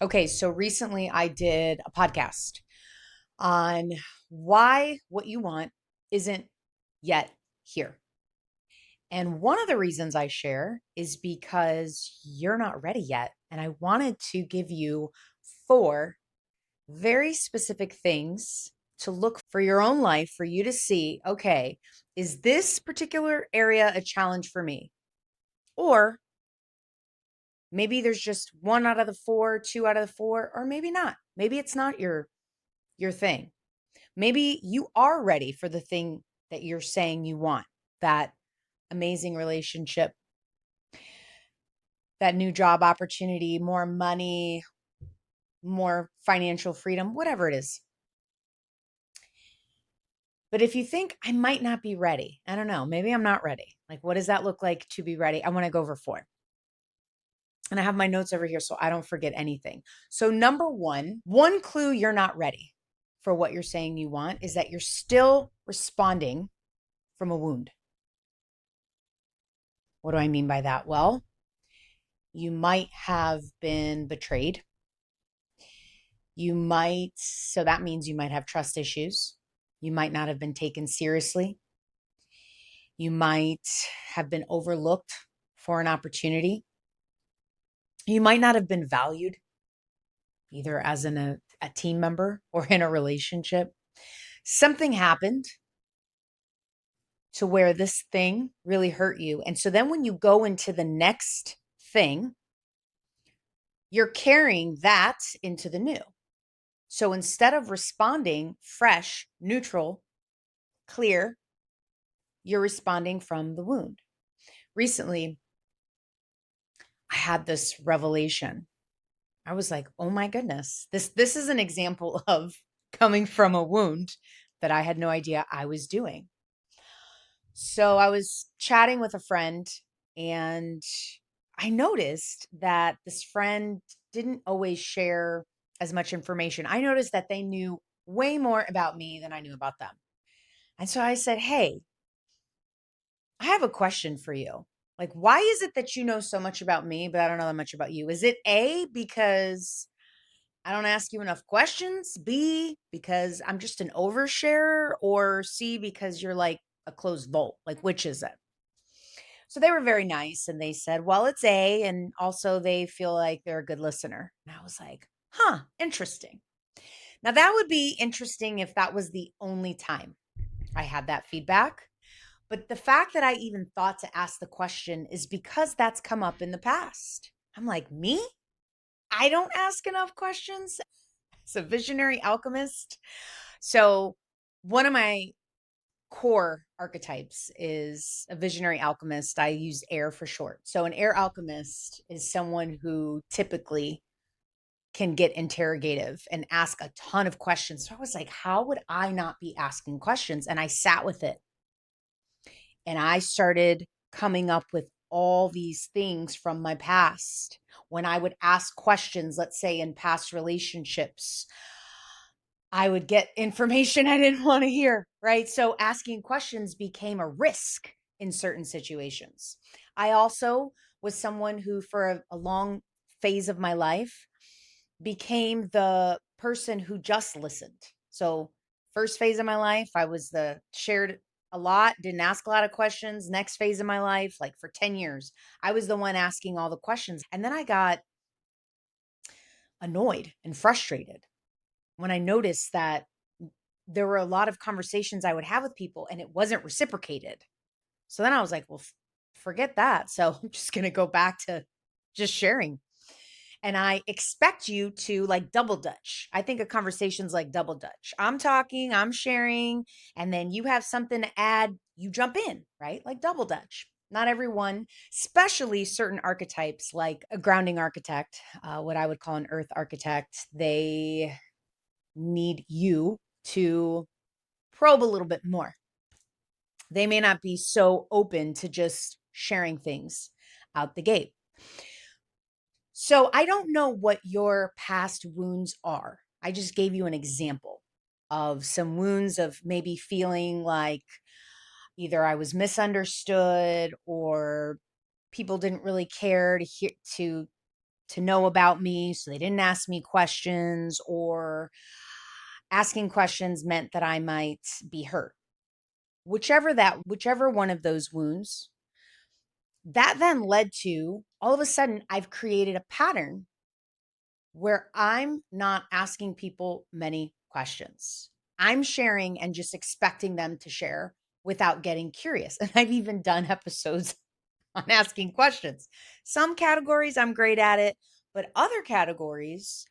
Okay, so recently I did a podcast on why what you want isn't yet here. And one of the reasons I share is because you're not ready yet. And I wanted to give you four very specific things to look for your own life for you to see, okay, is this particular area a challenge for me? Or maybe there's just one out of the four, two out of the four, or maybe not. Maybe it's not your thing. Maybe you are ready for the thing that you're saying you want, that amazing relationship, that new job opportunity, more money, more financial freedom, whatever it is. But if you think I might not be ready, I don't know, maybe I'm not ready. Like, what does that look like to be ready? I want to go over four. And I have my notes over here so I don't forget anything. So, number one clue you're not ready for what you're saying you want is that you're still responding from a wound. What do I mean by that? Well, you might have been betrayed. So that means you might have trust issues. You might not have been taken seriously. You might have been overlooked for an opportunity. You might not have been valued either as a team member or in a relationship. Something happened to where this thing really hurt you. And so then when you go into the next thing, you're carrying that into the new. So instead of responding fresh, neutral, clear, you're responding from the wound. Recently, I had this revelation. I was like, "Oh my goodness. This is an example of coming from a wound that I had no idea I was doing." So I was chatting with a friend and I noticed that this friend didn't always share as much information. I noticed that they knew way more about me than I knew about them. And so I said, "Hey, I have a question for you. Like, why is it that you know so much about me, but I don't know that much about you? Is it A, because I don't ask you enough questions? B, because I'm just an oversharer? Or C, because you're like a closed vault? Like, which is it?" So they were very nice and they said, "Well, it's A." And also they feel like they're a good listener. And I was like, huh, interesting. Now that would be interesting if that was the only time I had that feedback. But the fact that I even thought to ask the question is because that's come up in the past. I'm like, me? I don't ask enough questions as a visionary alchemist. So, one of my core archetypes is a visionary alchemist. I use air for short. So, an air alchemist is someone who typically can get interrogative and ask a ton of questions. So, I was like, how would I not be asking questions? And I sat with it and I started coming up with all these things from my past. When I would ask questions, let's say in past relationships, I would get information I didn't want to hear, right? So asking questions became a risk in certain situations. I also was someone who, for a long phase of my life, became the person who just listened. So, first phase of my life, I was the shared a lot, didn't ask a lot of questions. Next phase of my life, like for 10 years, I was the one asking all the questions. And then I got annoyed and frustrated when I noticed that there were a lot of conversations I would have with people and it wasn't reciprocated. So then I was like, well, forget that. So I'm just going to go back to just sharing. And I expect you to like double dutch. I think a conversation's like double dutch. I'm talking, I'm sharing, and then you have something to add, you jump in, right? Like double dutch. Not everyone, especially certain archetypes like a grounding architect, what I would call an earth architect, they need you to probe a little bit more. They may not be so open to just sharing things out the gate. So I don't know what your past wounds are. I just gave you an example of some wounds of maybe feeling like either I was misunderstood or people didn't really care to hear to to know about me, so they didn't ask me questions, or asking questions meant that I might be hurt. Whichever one of those wounds, that then led to, all of a sudden, I've created a pattern where I'm not asking people many questions. I'm sharing and just expecting them to share without getting curious. And I've even done episodes on asking questions. Some categories I'm great at it, but other categories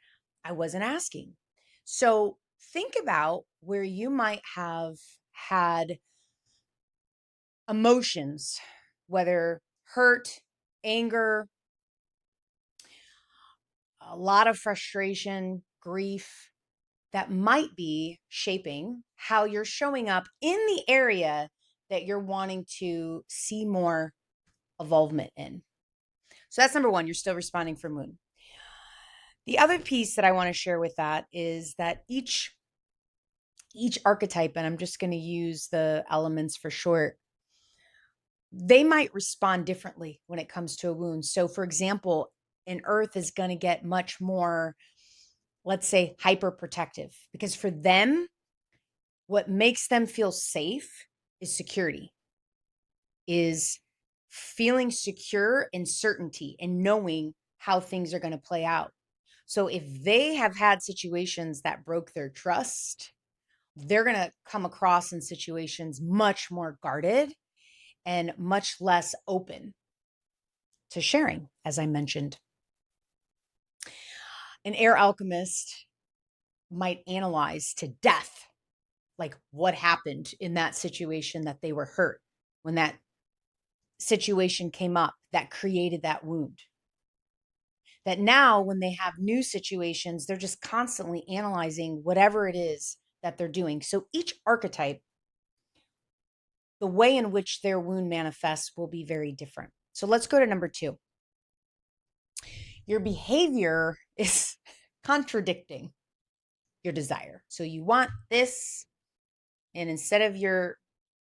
I wasn't asking. So think about where you might have had emotions, whether hurt, anger, a lot of frustration, grief, that might be shaping how you're showing up in the area that you're wanting to see more involvement in. So that's number one, you're still responding for moon. The other piece that I want to share with that is that each archetype, and I'm just going to use the elements for short, they might respond differently when it comes to a wound. So for example, an earth is going to get much more, let's say, hyper protective, because for them, what makes them feel safe is security, is feeling secure and certainty and knowing how things are going to play out. So if they have had situations that broke their trust, they're going to come across in situations much more guarded and much less open to sharing, as I mentioned. An air alchemist might analyze to death, like what happened in that situation that they were hurt, when that situation came up that created that wound. That now when they have new situations, they're just constantly analyzing whatever it is that they're doing. So each archetype, the way in which their wound manifests will be very different. So let's go to number 2. Your behavior is contradicting your desire. So you want this, and instead of your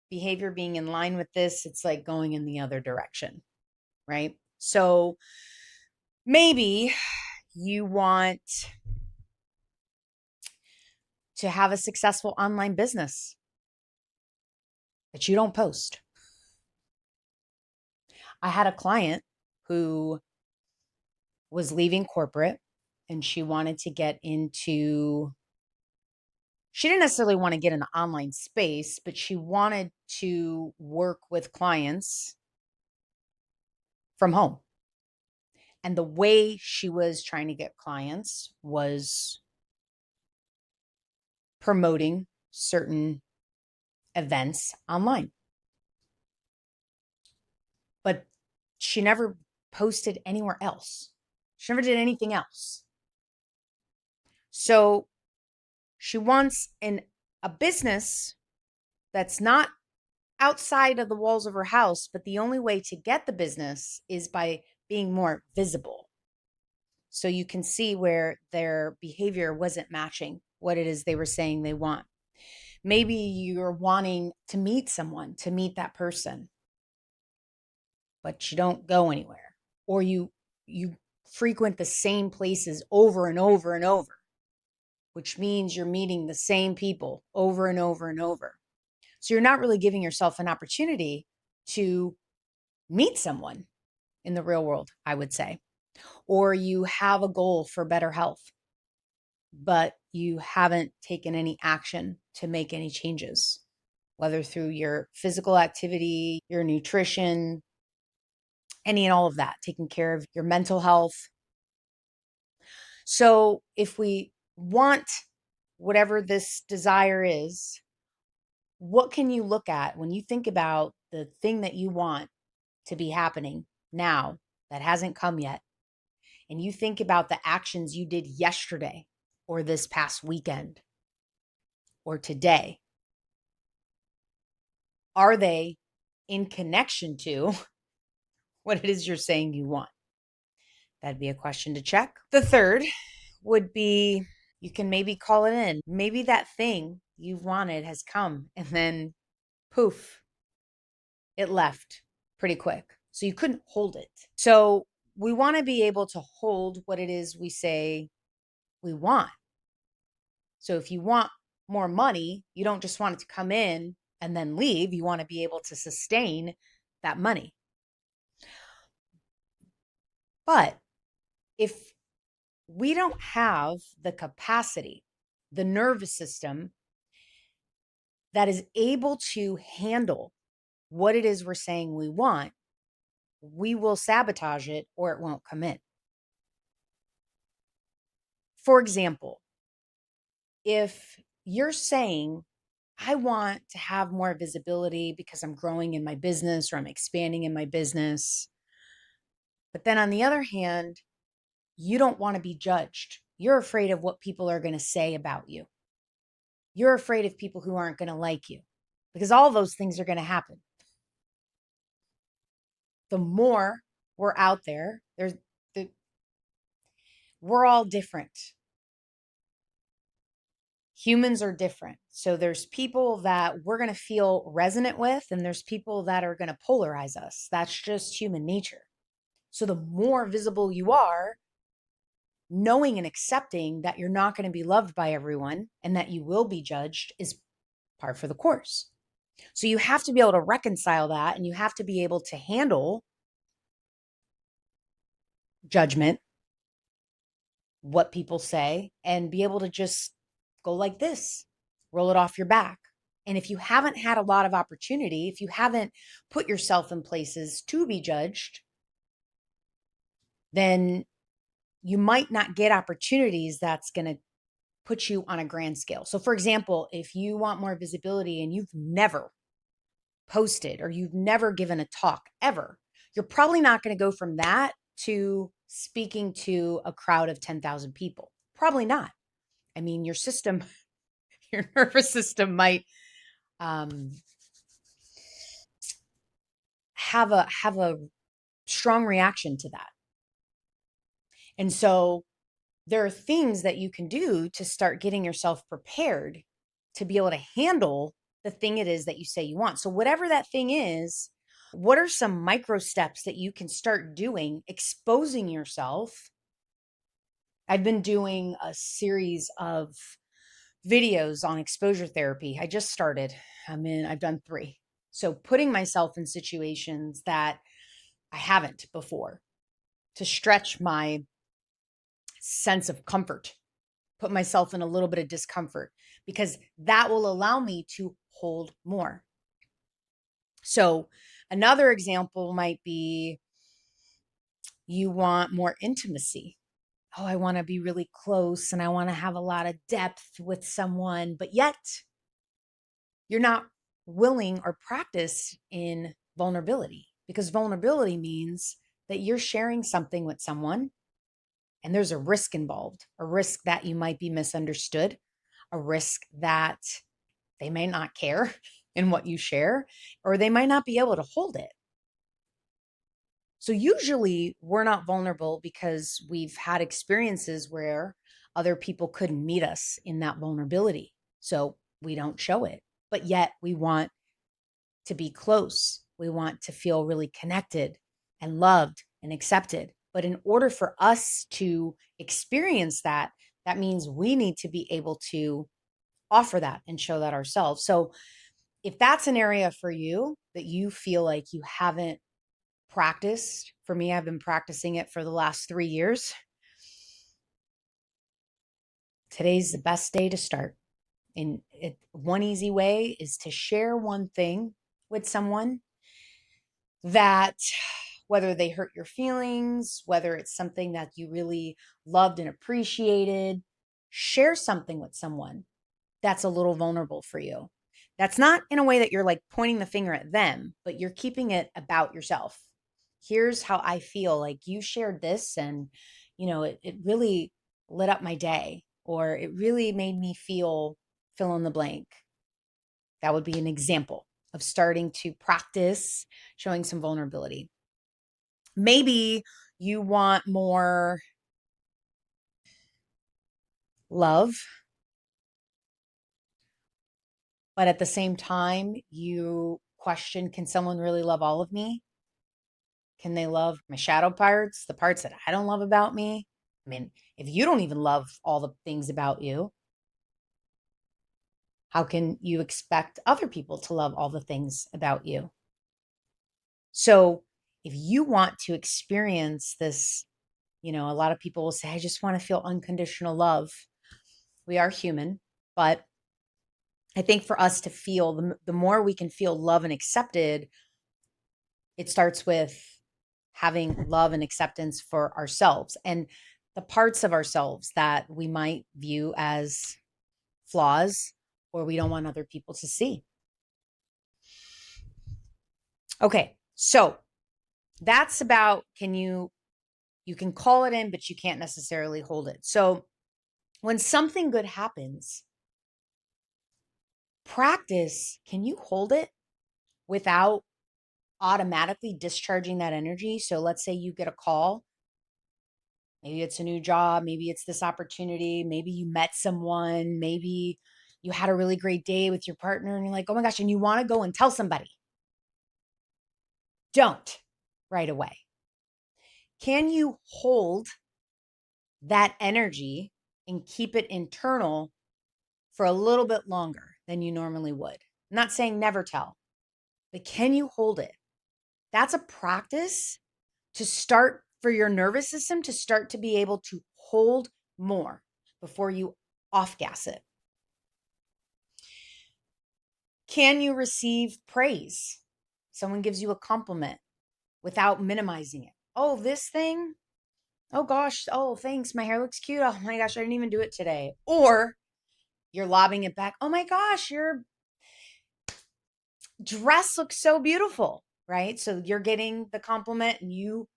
behavior being in line with this, it's like going in the other direction, right? So maybe you want to have a successful online business, but you don't post. I had a client who was leaving corporate and she wanted to get into, she didn't necessarily want to get in the online space, but she wanted to work with clients from home. And the way she was trying to get clients was promoting certain events online. But she never posted anywhere else. She never did anything else. So she wants a business that's not outside of the walls of her house, but the only way to get the business is by being more visible. So you can see where their behavior wasn't matching what it is they were saying they want. Maybe you're wanting to meet someone, to meet that person, but you don't go anywhere, or you frequent the same places over and over and over, which means you're meeting the same people over and over and over. So you're not really giving yourself an opportunity to meet someone in the real world, I would say. Or you have a goal for better health, but you haven't taken any action to make any changes, whether through your physical activity, your nutrition, any and all of that, taking care of your mental health. So if we want whatever this desire is, what can you look at when you think about the thing that you want to be happening now that hasn't come yet? And you think about the actions you did yesterday or this past weekend or today. Are they in connection to what it is you're saying you want? That'd be a question to check. The third would be, you can maybe call it in. Maybe that thing you wanted has come and then poof, it left pretty quick. So you couldn't hold it. So we want to be able to hold what it is we say we want. So if you want more money, you don't just want it to come in and then leave. You want to be able to sustain that money. But if we don't have the capacity, the nervous system that is able to handle what it is we're saying we want, we will sabotage it or it won't come in. For example, if you're saying, I want to have more visibility because I'm growing in my business or I'm expanding in my business, but then on the other hand, you don't want to be judged. You're afraid of what people are going to say about you. You're afraid of people who aren't going to like you because all those things are going to happen. The more we're out there, we're all different. Humans are different. So there's people that we're going to feel resonant with, and there's people that are going to polarize us. That's just human nature. So the more visible you are, knowing and accepting that you're not going to be loved by everyone and that you will be judged is par for the course. So you have to be able to reconcile that, and you have to be able to handle judgment, what people say, and be able to just go like this, roll it off your back. And if you haven't had a lot of opportunity, if you haven't put yourself in places to be judged, then you might not get opportunities that's going to put you on a grand scale. So for example, if you want more visibility and you've never posted or you've never given a talk ever, you're probably not going to go from that to speaking to a crowd of 10,000 people. Probably not. I mean, your system, your nervous system might have a strong reaction to that. And so there are things that you can do to start getting yourself prepared to be able to handle the thing it is that you say you want. So whatever that thing is, what are some micro steps that you can start doing, exposing yourself? I've been doing a series of videos on exposure therapy. I just started. I've done 3. So putting myself in situations that I haven't before to stretch my sense of comfort, put myself in a little bit of discomfort, because that will allow me to hold more. So another example might be you want more intimacy. Oh, I want to be really close and I want to have a lot of depth with someone, but yet you're not willing or practice in vulnerability, because vulnerability means that you're sharing something with someone and there's a risk involved, a risk that you might be misunderstood, a risk that they may not care in what you share, or they might not be able to hold it. So usually we're not vulnerable because we've had experiences where other people couldn't meet us in that vulnerability. So we don't show it, but yet we want to be close. We want to feel really connected and loved and accepted. But in order for us to experience that, that means we need to be able to offer that and show that ourselves. So if that's an area for you that you feel like you haven't practiced, for me, I've been practicing it for the last 3 years. Today's the best day to start. And one easy way is to share one thing with someone that, whether they hurt your feelings, whether it's something that you really loved and appreciated, share something with someone that's a little vulnerable for you. That's not in a way that you're like pointing the finger at them, but you're keeping it about yourself. Here's how I feel, like you shared this and, it really lit up my day, or it really made me feel fill in the blank. That would be an example of starting to practice showing some vulnerability. Maybe you want more love, but at the same time, you question, can someone really love all of me? Can they love my shadow parts, the parts that I don't love about me? I mean, if you don't even love all the things about you, how can you expect other people to love all the things about you? So if you want to experience this, a lot of people will say, I just want to feel unconditional love. We are human, but I think for us to feel, the more we can feel love and accepted, it starts with having love and acceptance for ourselves and the parts of ourselves that we might view as flaws or we don't want other people to see. Okay, so that's about, you can call it in, but you can't necessarily hold it. So when something good happens, practice, can you hold it without automatically discharging that energy? So let's say you get a call. Maybe it's a new job. Maybe it's this opportunity. Maybe you met someone. Maybe you had a really great day with your partner and you're like, oh my gosh, and you want to go and tell somebody. Don't right away. Can you hold that energy and keep it internal for a little bit longer than you normally would? I'm not saying never tell, but can you hold it? That's a practice to start for your nervous system to start to be able to hold more before you off gas it. Can you receive praise? Someone gives you a compliment without minimizing it. Oh, this thing? Oh gosh, oh, thanks. My hair looks cute. Oh my gosh, I didn't even do it today. Or you're lobbing it back. Oh my gosh, your dress looks so beautiful, right? So you're getting the compliment and you,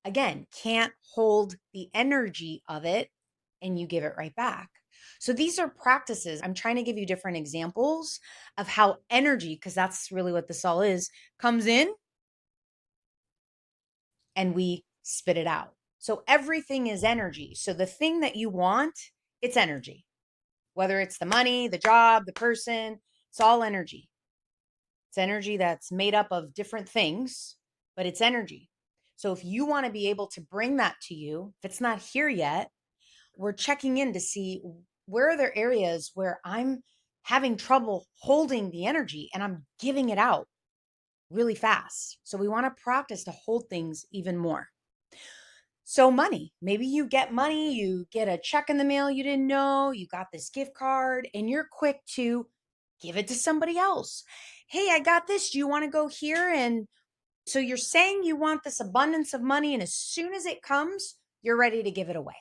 again, can't hold the energy of it and you give it right back. So these are practices. I'm trying to give you different examples of how energy, because that's really what this all is, comes in and we spit it out. So everything is energy. So the thing that you want, it's energy. Whether it's the money, the job, the person, it's all energy. It's energy that's made up of different things, but it's energy. So if you want to be able to bring that to you, if it's not here yet, we're checking in to see where are there areas where I'm having trouble holding the energy and I'm giving it out really fast. So we want to practice to hold things even more. So money, maybe you get money, you get a check in the mail you didn't know, you got this gift card and you're quick to give it to somebody else. Hey, I got this. Do you want to go here? And so you're saying you want this abundance of money and as soon as it comes, you're ready to give it away.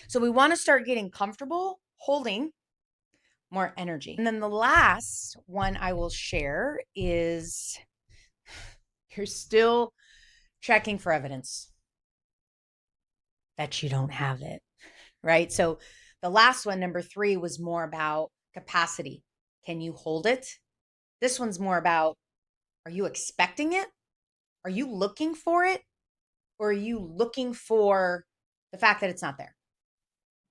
So we want to start getting comfortable holding more energy. And then the last one I will share is you're still checking for evidence that you don't have it, right? So the last one, number 3, was more about capacity. Can you hold it? This one's more about, are you expecting it? Are you looking for it? Or are you looking for the fact that it's not there?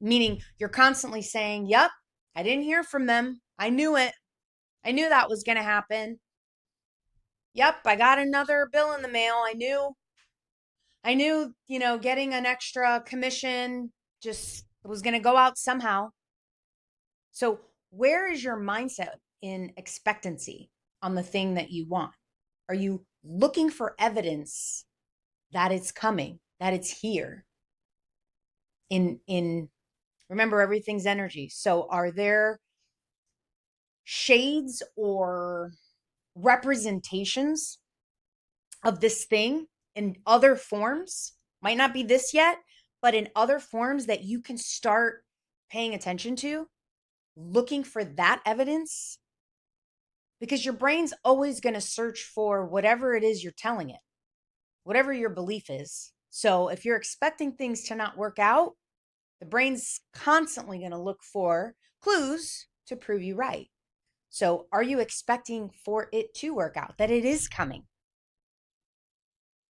Meaning you're constantly saying, yep, I didn't hear from them. I knew it. I knew that was going to happen. Yep, I got another bill in the mail. I knew, getting an extra commission just was going to go out somehow. So where is your mindset in expectancy on the thing that you want? Are you looking for evidence that it's coming, that it's here? Remember, everything's energy. So are there shades or representations of this thing in other forms? Might not be this yet, but in other forms that you can start paying attention to, looking for that evidence, because your brain's always going to search for whatever it is you're telling it, whatever your belief is. So if you're expecting things to not work out, the brain's constantly going to look for clues to prove you right. So are you expecting for it to work out, that it is coming?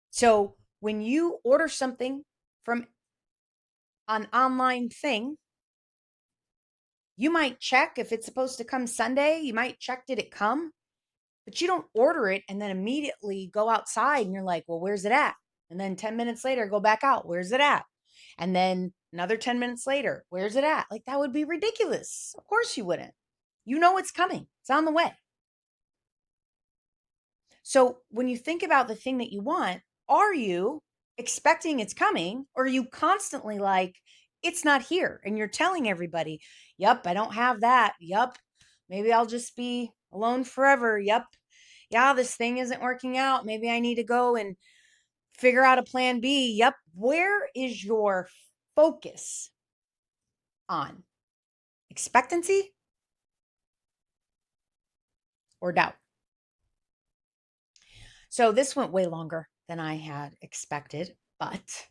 So when you order something from an online thing, you might check if it's supposed to come Sunday. You might check, did it come? But you don't order it and then immediately go outside and you're like, well, where's it at? And then 10 minutes later, go back out. Where's it at? And then another 10 minutes later, where's it at? Like, that would be ridiculous. Of course you wouldn't. You know it's coming. It's on the way. So when you think about the thing that you want, are you expecting it's coming, or are you constantly like, it's not here? And you're telling everybody, yep, I don't have that. Yep. Maybe I'll just be alone forever. Yep. Yeah, this thing isn't working out. Maybe I need to go and figure out a plan B. Yep. Where is your focus on? Expectancy or doubt? So this went way longer than I had expected, but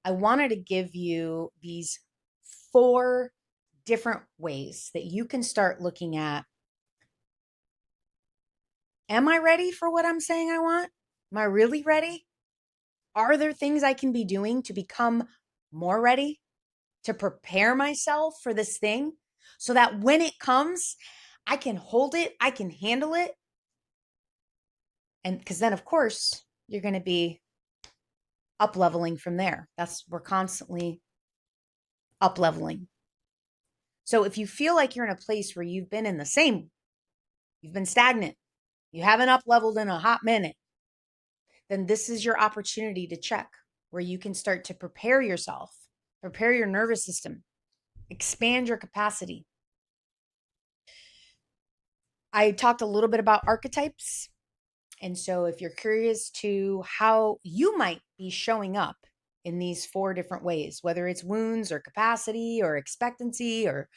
I wanted to give you these 4 different ways that you can start looking at, am I ready for what I'm saying I want? Am I really ready? Are there things I can be doing to become more ready, to prepare myself for this thing so that when it comes, I can hold it, I can handle it? And because then, of course, you're going to be up leveling from there. We're constantly up leveling. So if you feel like you're in a place where you've been you've been stagnant, you haven't up leveled in a hot minute, then this is your opportunity to check where you can start to prepare yourself, prepare your nervous system, expand your capacity. I talked a little bit about archetypes. And so if you're curious to how you might be showing up in these 4 different ways, whether it's wounds or capacity or expectancy, or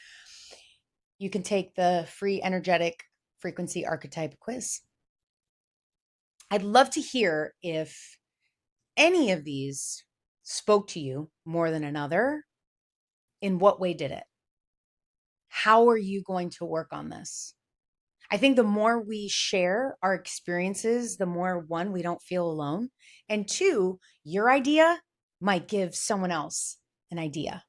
you can take the free energetic frequency archetype quiz. I'd love to hear if any of these spoke to you more than another. In what way did it? How are you going to work on this? I think the more we share our experiences, the more, 1, we don't feel alone. And 2, your idea might give someone else an idea.